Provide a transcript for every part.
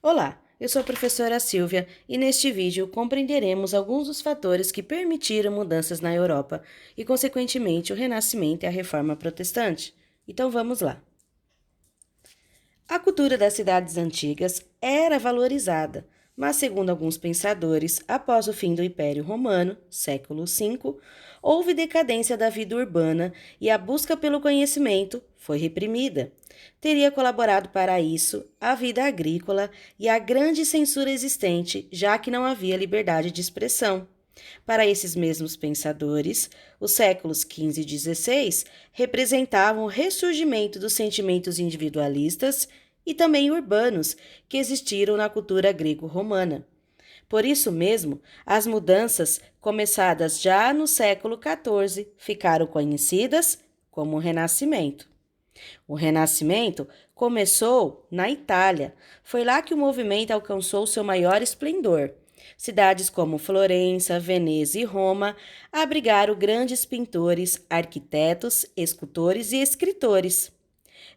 Olá, eu sou a professora Silvia e neste vídeo compreenderemos alguns dos fatores que permitiram mudanças na Europa e, consequentemente, o Renascimento e a Reforma Protestante. Então vamos lá. A cultura das cidades antigas era valorizada, mas, segundo alguns pensadores, após o fim do Império Romano, século V, houve decadência da vida urbana e a busca pelo conhecimento foi reprimida. Teria colaborado para isso a vida agrícola e a grande censura existente, já que não havia liberdade de expressão. Para esses mesmos pensadores, os séculos XV e XVI representavam o ressurgimento dos sentimentos individualistas e também urbanos que existiram na cultura grego-romana. Por isso mesmo, as mudanças, começadas já no século XIV, ficaram conhecidas como o Renascimento. O Renascimento começou na Itália. Foi lá que o movimento alcançou seu maior esplendor. Cidades como Florença, Veneza e Roma abrigaram grandes pintores, arquitetos, escultores e escritores.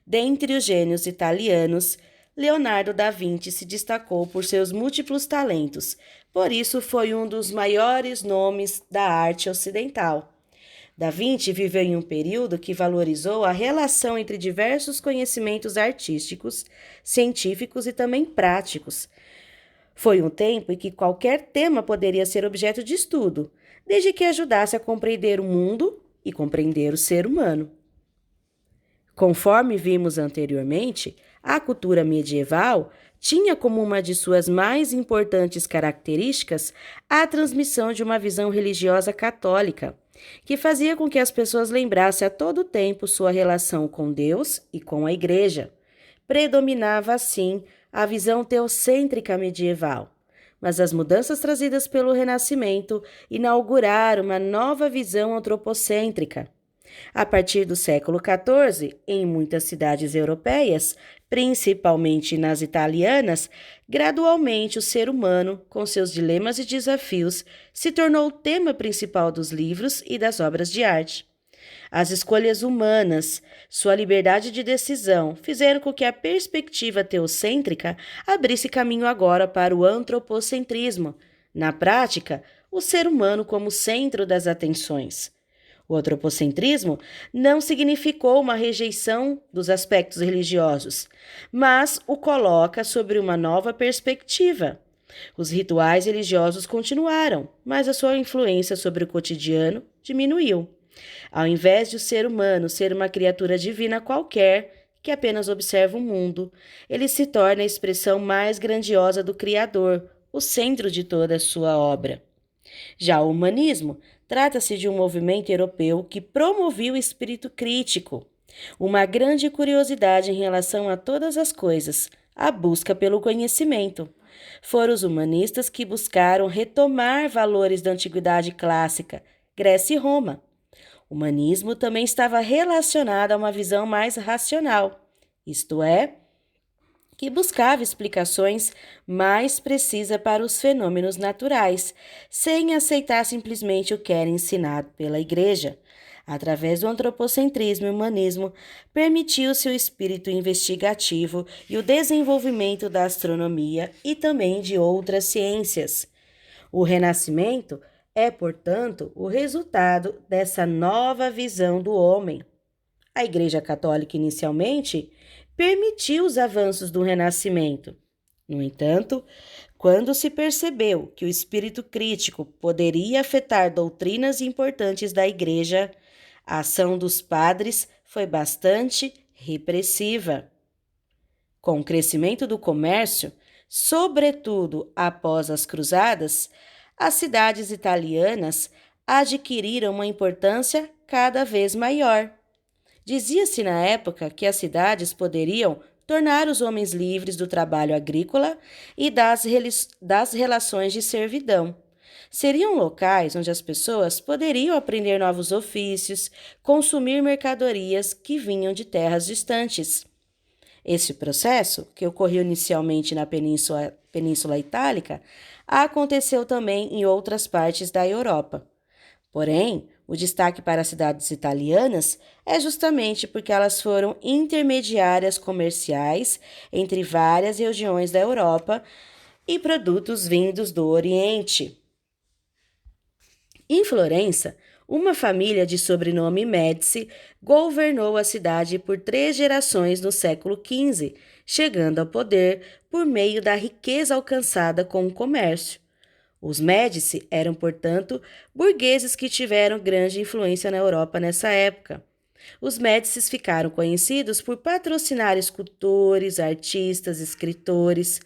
Dentre os gênios italianos, Leonardo da Vinci se destacou por seus múltiplos talentos, por isso foi um dos maiores nomes da arte ocidental. Da Vinci viveu em um período que valorizou a relação entre diversos conhecimentos artísticos, científicos e também práticos. Foi um tempo em que qualquer tema poderia ser objeto de estudo, desde que ajudasse a compreender o mundo e compreender o ser humano. Conforme vimos anteriormente, a cultura medieval tinha como uma de suas mais importantes características a transmissão de uma visão religiosa católica, que fazia com que as pessoas lembrassem a todo tempo sua relação com Deus e com a Igreja. Predominava, assim, a visão teocêntrica medieval. Mas as mudanças trazidas pelo Renascimento inauguraram uma nova visão antropocêntrica. A partir do século XIV, em muitas cidades europeias, principalmente nas italianas, gradualmente o ser humano, com seus dilemas e desafios, se tornou o tema principal dos livros e das obras de arte. As escolhas humanas, sua liberdade de decisão, fizeram com que a perspectiva teocêntrica abrisse caminho agora para o antropocentrismo. Na prática, o ser humano como centro das atenções. O antropocentrismo não significou uma rejeição dos aspectos religiosos, mas o coloca sobre uma nova perspectiva. Os rituais religiosos continuaram, mas a sua influência sobre o cotidiano diminuiu. Ao invés de o ser humano ser uma criatura divina qualquer, que apenas observa o mundo, ele se torna a expressão mais grandiosa do Criador, o centro de toda a sua obra. Já o humanismo trata-se de um movimento europeu que promovia o espírito crítico, uma grande curiosidade em relação a todas as coisas, a busca pelo conhecimento. Foram os humanistas que buscaram retomar valores da antiguidade clássica, Grécia e Roma. O humanismo também estava relacionado a uma visão mais racional, isto é, que buscava explicações mais precisas para os fenômenos naturais, sem aceitar simplesmente o que era ensinado pela Igreja. Através do antropocentrismo e humanismo, permitiu-se o espírito investigativo e o desenvolvimento da astronomia e também de outras ciências. O Renascimento é, portanto, o resultado dessa nova visão do homem. A Igreja Católica, inicialmente, permitiu os avanços do Renascimento. No entanto, quando se percebeu que o espírito crítico poderia afetar doutrinas importantes da Igreja, a ação dos padres foi bastante repressiva. Com o crescimento do comércio, sobretudo após as cruzadas, as cidades italianas adquiriram uma importância cada vez maior. Dizia-se na época que as cidades poderiam tornar os homens livres do trabalho agrícola e das relações de servidão. Seriam locais onde as pessoas poderiam aprender novos ofícios, consumir mercadorias que vinham de terras distantes. Esse processo, que ocorreu inicialmente na Península Itálica, aconteceu também em outras partes da Europa. Porém, O destaque para as cidades italianas é justamente porque elas foram intermediárias comerciais entre várias regiões da Europa e produtos vindos do Oriente. Em Florença, uma família de sobrenome Médici governou a cidade por 3 gerações no século XV, chegando ao poder por meio da riqueza alcançada com o comércio. Os Médici eram, portanto, burgueses que tiveram grande influência na Europa nessa época. Os Médicis ficaram conhecidos por patrocinar escultores, artistas, escritores.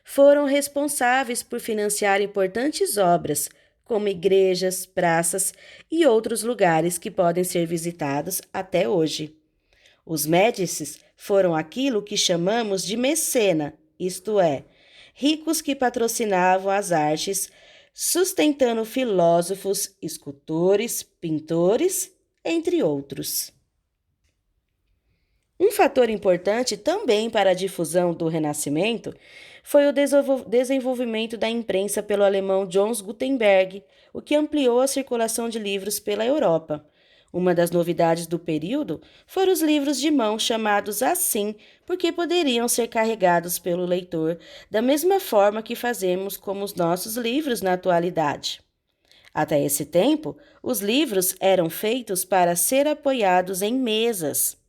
Foram responsáveis por financiar importantes obras, como igrejas, praças e outros lugares que podem ser visitados até hoje. Os Médicis foram aquilo que chamamos de mecena, isto é, ricos que patrocinavam as artes, sustentando filósofos, escultores, pintores, entre outros. Um fator importante também para a difusão do Renascimento foi o desenvolvimento da imprensa pelo alemão Johannes Gutenberg, o que ampliou a circulação de livros pela Europa. Uma das novidades do período foram os livros de mão chamados assim, porque poderiam ser carregados pelo leitor da mesma forma que fazemos com os nossos livros na atualidade. Até esse tempo, os livros eram feitos para ser apoiados em mesas.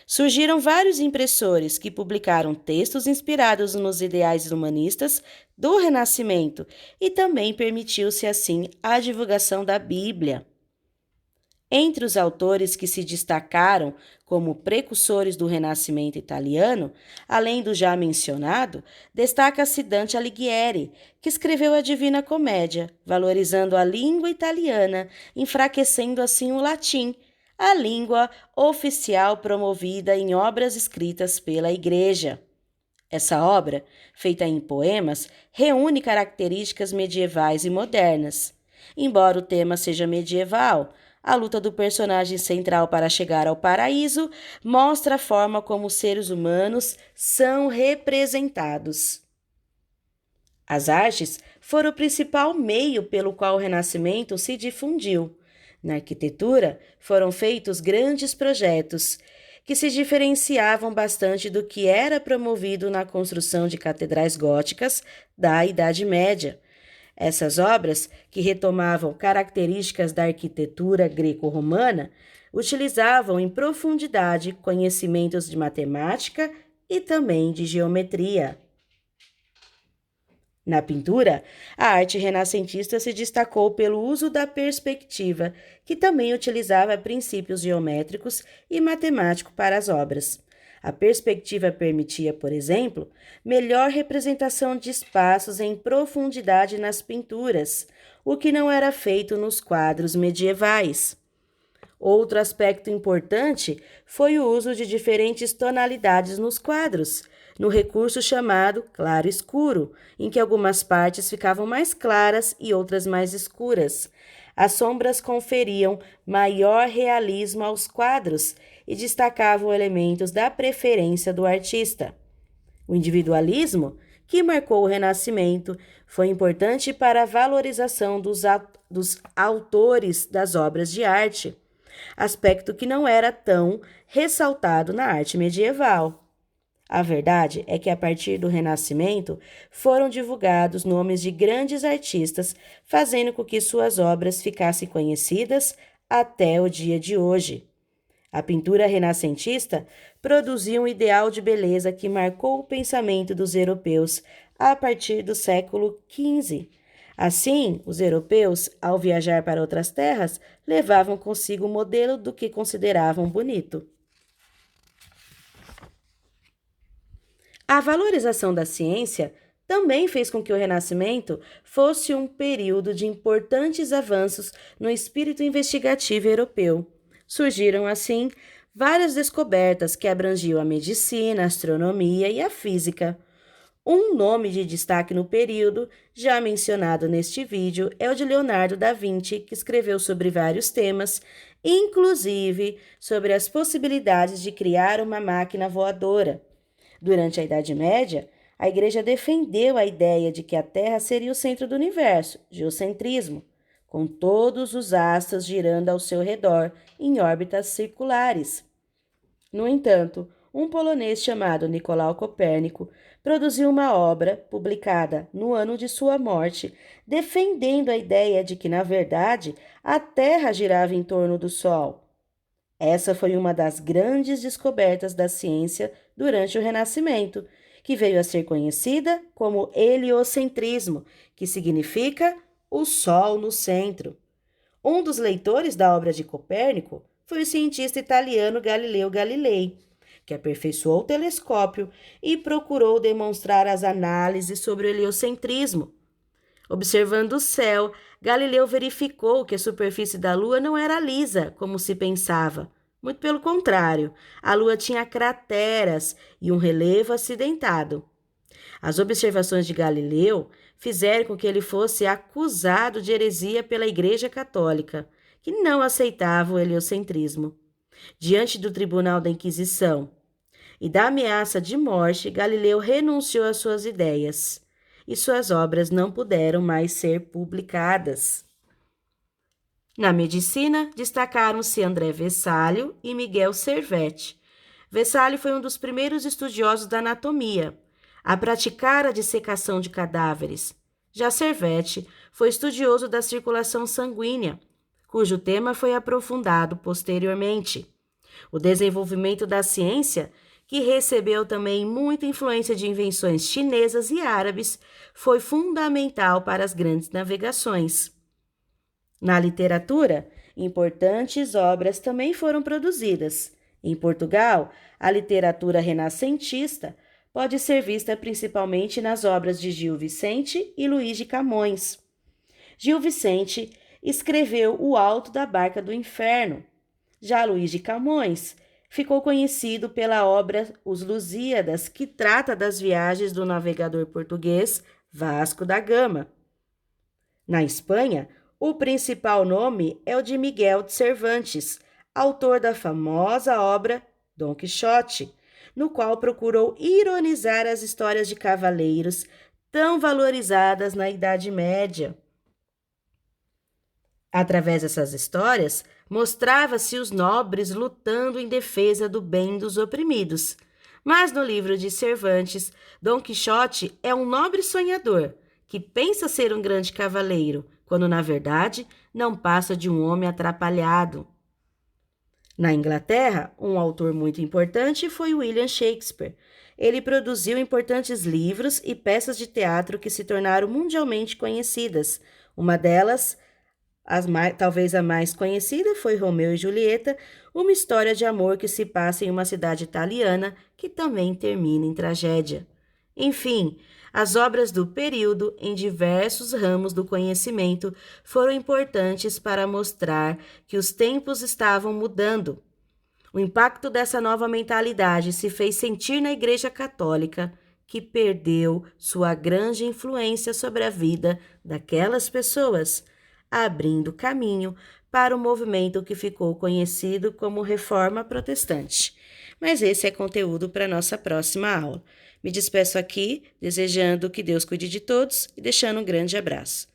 Surgiram vários impressores que publicaram textos inspirados nos ideais humanistas do Renascimento e também permitiu-se assim a divulgação da Bíblia. Entre os autores que se destacaram como precursores do Renascimento italiano, além do já mencionado, destaca-se Dante Alighieri, que escreveu a Divina Comédia, valorizando a língua italiana, enfraquecendo assim o latim, a língua oficial promovida em obras escritas pela Igreja. Essa obra, feita em poemas, reúne características medievais e modernas. Embora o tema seja medieval, a luta do personagem central para chegar ao paraíso mostra a forma como os seres humanos são representados. As artes foram o principal meio pelo qual o Renascimento se difundiu. Na arquitetura, foram feitos grandes projetos que se diferenciavam bastante do que era promovido na construção de catedrais góticas da Idade Média. Essas obras, que retomavam características da arquitetura greco-romana, utilizavam em profundidade conhecimentos de matemática e também de geometria. Na pintura, a arte renascentista se destacou pelo uso da perspectiva, que também utilizava princípios geométricos e matemáticos para as obras. A perspectiva permitia, por exemplo, melhor representação de espaços em profundidade nas pinturas, o que não era feito nos quadros medievais. Outro aspecto importante foi o uso de diferentes tonalidades nos quadros, no recurso chamado claro-escuro, em que algumas partes ficavam mais claras e outras mais escuras. As sombras conferiam maior realismo aos quadros e destacavam elementos da preferência do artista. O individualismo, que marcou o Renascimento, foi importante para a valorização dos autores das obras de arte, aspecto que não era tão ressaltado na arte medieval. A verdade é que, a partir do Renascimento, foram divulgados nomes de grandes artistas, fazendo com que suas obras ficassem conhecidas até o dia de hoje. A pintura renascentista produziu um ideal de beleza que marcou o pensamento dos europeus a partir do século XV. Assim, os europeus, ao viajar para outras terras, levavam consigo o modelo do que consideravam bonito. A valorização da ciência também fez com que o Renascimento fosse um período de importantes avanços no espírito investigativo europeu. Surgiram, assim, várias descobertas que abrangiam a medicina, a astronomia e a física. Um nome de destaque no período, já mencionado neste vídeo, é o de Leonardo da Vinci, que escreveu sobre vários temas, inclusive sobre as possibilidades de criar uma máquina voadora. Durante a Idade Média, a Igreja defendeu a ideia de que a Terra seria o centro do universo, geocentrismo. com todos os astros girando ao seu redor em órbitas circulares. No entanto, um polonês chamado Nicolau Copérnico produziu uma obra, publicada no ano de sua morte, defendendo a ideia de que, na verdade, a Terra girava em torno do Sol. Essa foi uma das grandes descobertas da ciência durante o Renascimento, que veio a ser conhecida como heliocentrismo, que significa o Sol no centro. Um dos leitores da obra de Copérnico foi o cientista italiano Galileu Galilei, que aperfeiçoou o telescópio e procurou demonstrar as análises sobre o heliocentrismo. Observando o céu, Galileu verificou que a superfície da Lua não era lisa, como se pensava. Muito pelo contrário, a Lua tinha crateras e um relevo acidentado. As observações de Galileu fizeram com que ele fosse acusado de heresia pela Igreja Católica, que não aceitava o heliocentrismo. Diante do Tribunal da Inquisição e da ameaça de morte, Galileu renunciou às suas ideias e suas obras não puderam mais ser publicadas. Na medicina, destacaram-se André Vessalio e Miguel Servet. Vessalio foi um dos primeiros estudiosos da anatomia, a praticar a dissecação de cadáveres. Já Servet foi estudioso da circulação sanguínea, cujo tema foi aprofundado posteriormente. O desenvolvimento da ciência, que recebeu também muita influência de invenções chinesas e árabes, foi fundamental para as grandes navegações. Na literatura, importantes obras também foram produzidas. Em Portugal, a literatura renascentista pode ser vista principalmente nas obras de Gil Vicente e Luís de Camões. Gil Vicente escreveu O Alto da Barca do Inferno. Já Luís de Camões ficou conhecido pela obra Os Lusíadas, que trata das viagens do navegador português Vasco da Gama. Na Espanha, o principal nome é o de Miguel de Cervantes, autor da famosa obra Dom Quixote, no qual procurou ironizar as histórias de cavaleiros tão valorizadas na Idade Média. Através dessas histórias, mostrava-se os nobres lutando em defesa do bem dos oprimidos. Mas no livro de Cervantes, Dom Quixote é um nobre sonhador que pensa ser um grande cavaleiro, quando na verdade não passa de um homem atrapalhado. Na Inglaterra, um autor muito importante foi William Shakespeare. Ele produziu importantes livros e peças de teatro que se tornaram mundialmente conhecidas. Uma delas, talvez a mais conhecida, foi Romeu e Julieta, uma história de amor que se passa em uma cidade italiana que também termina em tragédia. Enfim, as obras do período, em diversos ramos do conhecimento, foram importantes para mostrar que os tempos estavam mudando. O impacto dessa nova mentalidade se fez sentir na Igreja Católica, que perdeu sua grande influência sobre a vida daquelas pessoas, abrindo caminho para o movimento que ficou conhecido como Reforma Protestante. Mas esse é conteúdo para a nossa próxima aula. Me despeço aqui, desejando que Deus cuide de todos e deixando um grande abraço.